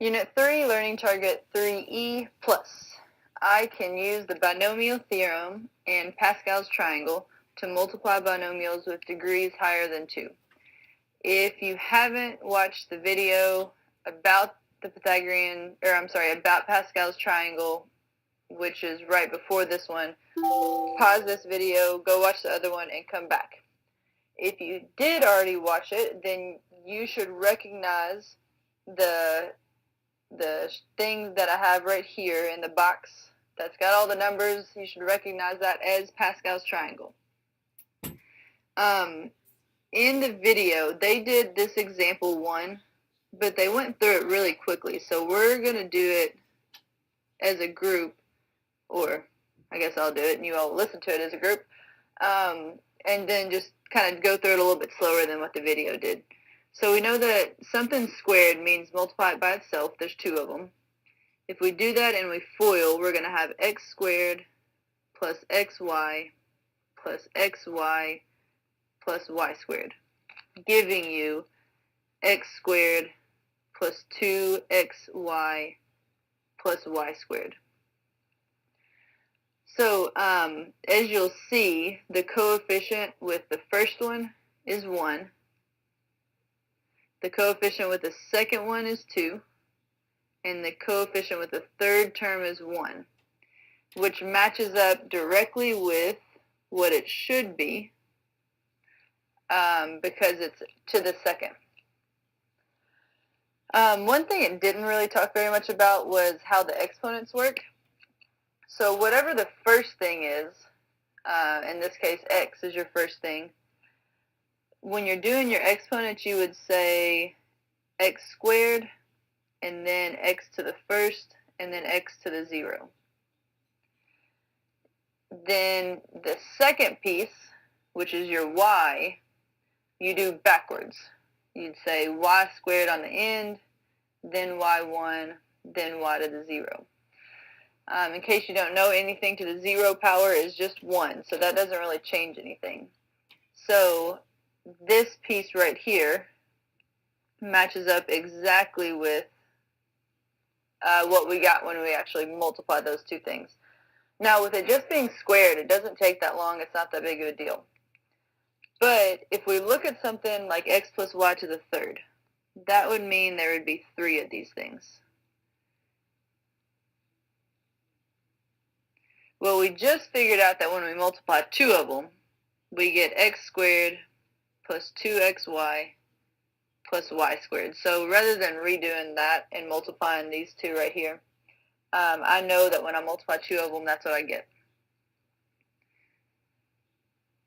Unit 3, Learning Target 3e plus. I can use the binomial theorem and Pascal's triangle to multiply binomials with degrees higher than 2. If you haven't watched the video about the Pythagorean, about Pascal's triangle, which is right before this one, pause this video, go watch the other one, and come back. If you did already watch it, then you should recognize the thing that I have right here in the box that's got all the numbers. You should recognize that as Pascal's triangle. In the video, they did this example 1, but they went through it really quickly. So we're going to do it as a group, or I guess I'll do it and you all listen to it as a group, and then just kind of go through it a little bit slower than what the video did. So we know that something squared means multiply it by itself. There's 2 of them. If we do that and we FOIL, we're going to have x squared plus xy plus xy plus y squared, giving you x squared plus 2xy plus y squared. So as you'll see, the coefficient with the first one is 1. The coefficient with the second one is 2. And the coefficient with the third term is 1, which matches up directly with what it should be because it's to the second. One thing it didn't really talk very much about was how the exponents work. So whatever the first thing is, in this case x is your first thing, when you're doing your exponents you would say x squared and then x to the first and then x to the 0. Then the second piece, which is your y, you do backwards. You'd say y squared on the end, then y1, then y to the 0. In case you don't know, anything to the 0 power is just 1, so that doesn't really change anything. So this piece right here matches up exactly with what we got when we actually multiply those 2 things. Now with it just being squared, it doesn't take that long, it's not that big of a deal. But if we look at something like x plus y to the third, that would mean there would be 3 of these things. Well, we just figured out that when we multiply 2 of them, we get x squared plus 2xy plus y squared. So rather than redoing that and multiplying these 2 right here, I know that when I multiply 2 of them, that's what I get.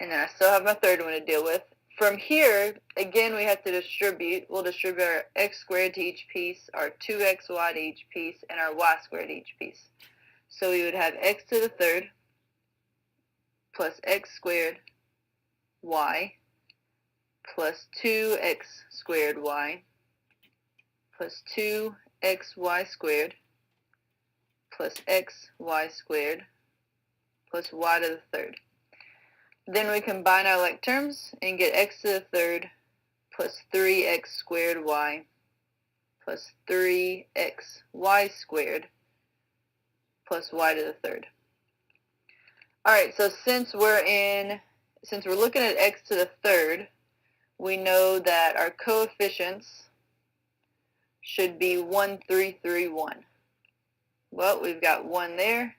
And then I still have my third one to deal with. From here, again, we have to distribute. We'll distribute our x squared to each piece, our 2xy to each piece, and our y squared to each piece. So we would have x to the third plus x squared y plus 2x squared y plus 2xy squared plus xy squared plus y to the third. Then we combine our like terms and get x to the third plus 3x squared y plus 3xy squared plus y to the third. Alright, so since we're looking at x to the third, we know that our coefficients should be 1, 3, 3, 1. Well, we've got 1 there,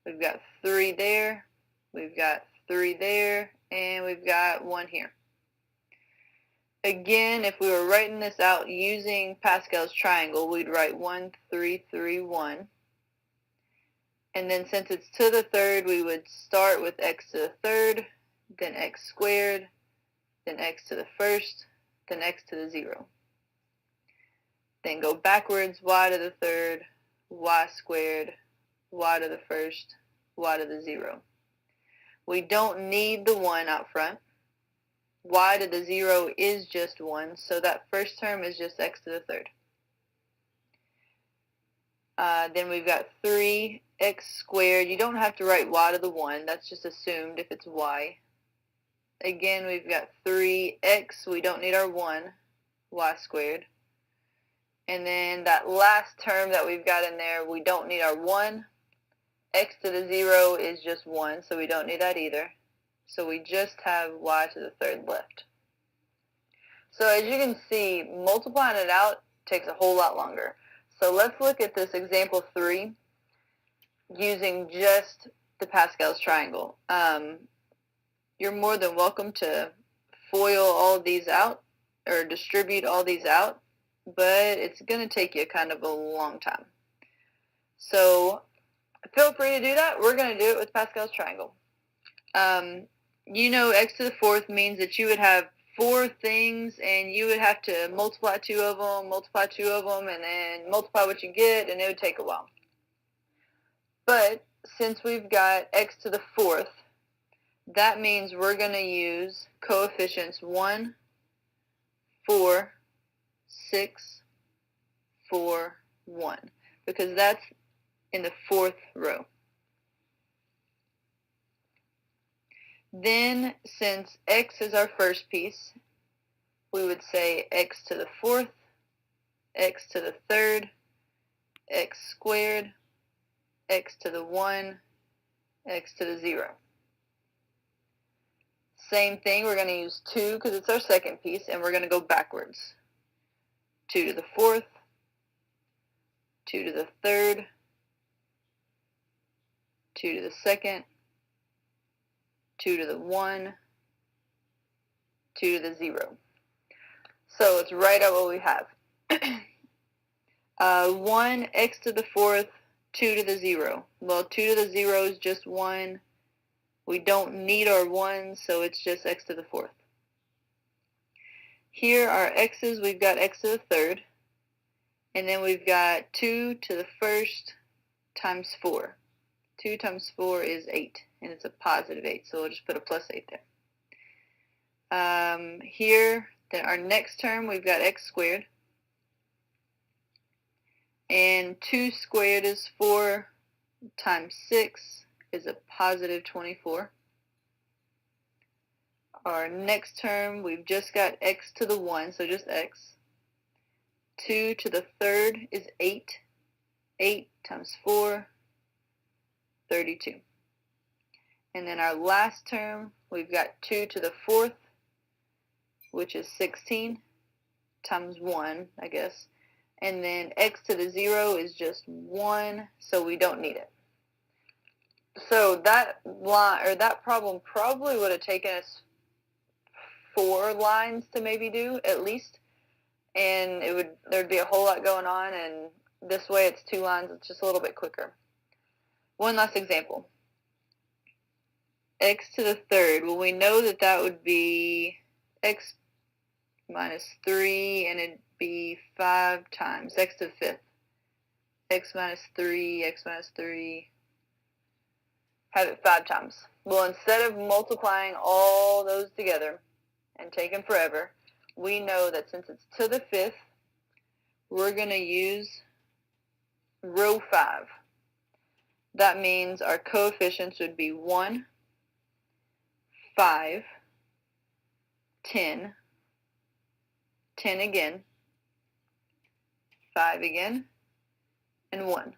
we've got 3 there, we've got 3 there, and we've got 1 here. Again, if we were writing this out using Pascal's triangle, we'd write 1, 3, 3, 1. And then since it's to the third, we would start with x to the third, then x squared, then x to the first, then x to the 0. Then go backwards, y to the third, y squared, y to the first, y to the 0. We don't need the 1 out front. Y to the 0 is just 1, so that first term is just x to the third. Then we've got 3x squared. You don't have to write y to the 1. That's just assumed if it's y. Again, we've got 3x. We don't need our 1. Y squared. And then that last term that we've got in there, we don't need our 1. X to the 0 is just 1, so we don't need that either. So we just have y to the 3rd left. So as you can see, multiplying it out takes a whole lot longer. So let's look at this example 3 using just the Pascal's triangle. You're more than welcome to FOIL all these out or distribute all these out, but it's going to take you kind of a long time. So feel free to do that. We're going to do it with Pascal's triangle. You know, x to the 4th means that you would have 4 things, and you would have to multiply 2 of them, and then multiply what you get, and it would take a while. But since we've got x to the 4th, that means we're going to use coefficients 1, 4, 6, 4, 1, because that's in the 4th row. Then, since x is our first piece, we would say x to the 4th, x to the 3rd, x squared, x to the 1, x to the 0. Same thing, we're going to use 2 because it's our second piece, and we're going to go backwards. 2 to the 4th, 2 to the 3rd, 2 to the 2nd, 2 to the 1, 2 to the 0. So it's right at what we have. 1, x to the 4th, 2 to the 0. Well, 2 to the 0 is just 1. We don't need our 1, so it's just x to the 4th. Here are x's. We've got x to the 3rd. And then we've got 2 to the 1st times 4. 2 times 4 is 8, and it's a positive 8, so we'll just put a plus 8 there. Here, then our next term, we've got x squared. And 2 squared is 4 times 6 is a positive 24. Our next term, we've just got x to the 1, so just x. 2 to the 3rd is 8. 8 times 4, 32. And then our last term, we've got 2 to the 4th, which is 16, times 1, I guess. And then x to the 0 is just 1, so we don't need it. So that line, or that problem probably would have taken us 4 lines to maybe do, at least. And there'd be a whole lot going on, and this way it's 2 lines, it's just a little bit quicker. One last example. X to the 3rd, well, we know that that would be x minus 3, and it'd be 5 times x to the 5th. X minus 3, have it 5 times. Well, instead of multiplying all those together and taking forever, we know that since it's to the 5th, we're going to use row 5. That means our coefficients would be 1, 5, 10, 10 again, 5 again, and 1.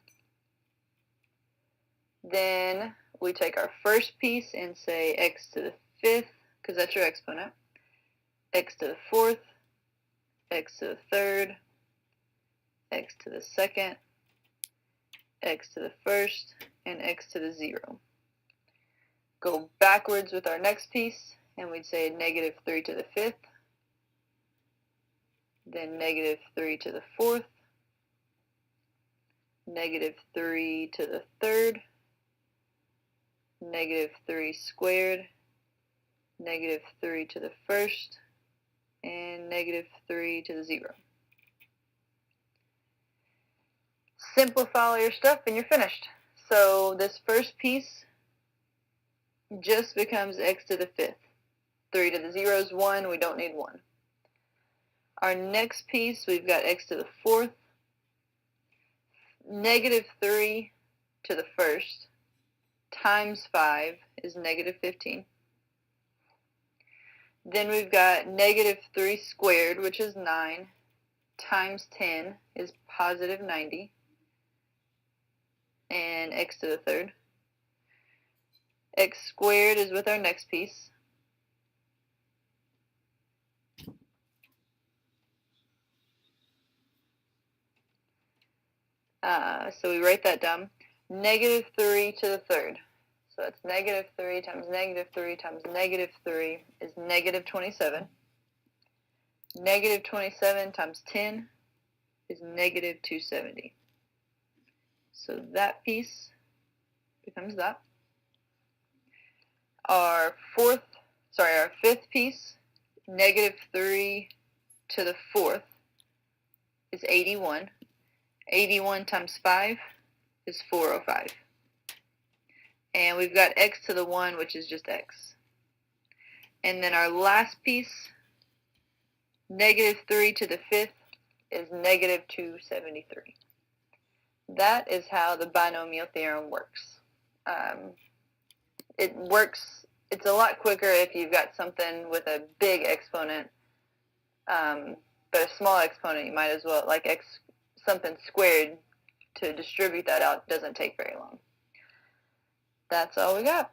Then we take our first piece and say x to the 5th, because that's your exponent, x to the 4th, x to the 3rd, x to the 2nd, x to the 1st, and x to the 0. Go backwards with our next piece, and we'd say negative 3 to the 5th, then negative 3 to the 4th, negative 3 to the 3rd, negative 3 squared, negative 3 to the 1st, and negative 3 to the 0. Simplify all your stuff and you're finished. So this first piece just becomes x to the 5th. 3 to the 0 is 1, we don't need 1. Our next piece, we've got x to the 4th, negative 3 to the 1st, times 5 is negative 15. Then we've got negative 3 squared, which is 9, times 10 is positive 90, and x to the third. X squared is with our next piece. So we write that down. Negative 3 to the third. So that's negative 3 times negative 3 times negative 3 is negative 27. Negative 27 times 10 is negative 270. So that piece becomes that. Our fifth piece, negative 3 to the fourth, is 81. 81 times 5 is 405. And we've got x to the 1, which is just x. And then our last piece, negative 3 to the fifth, is negative 273. That is how the binomial theorem works. It's a lot quicker if you've got something with a big exponent, but a small exponent you might as well, like something squared, to distribute that out doesn't take very long. That's all we got.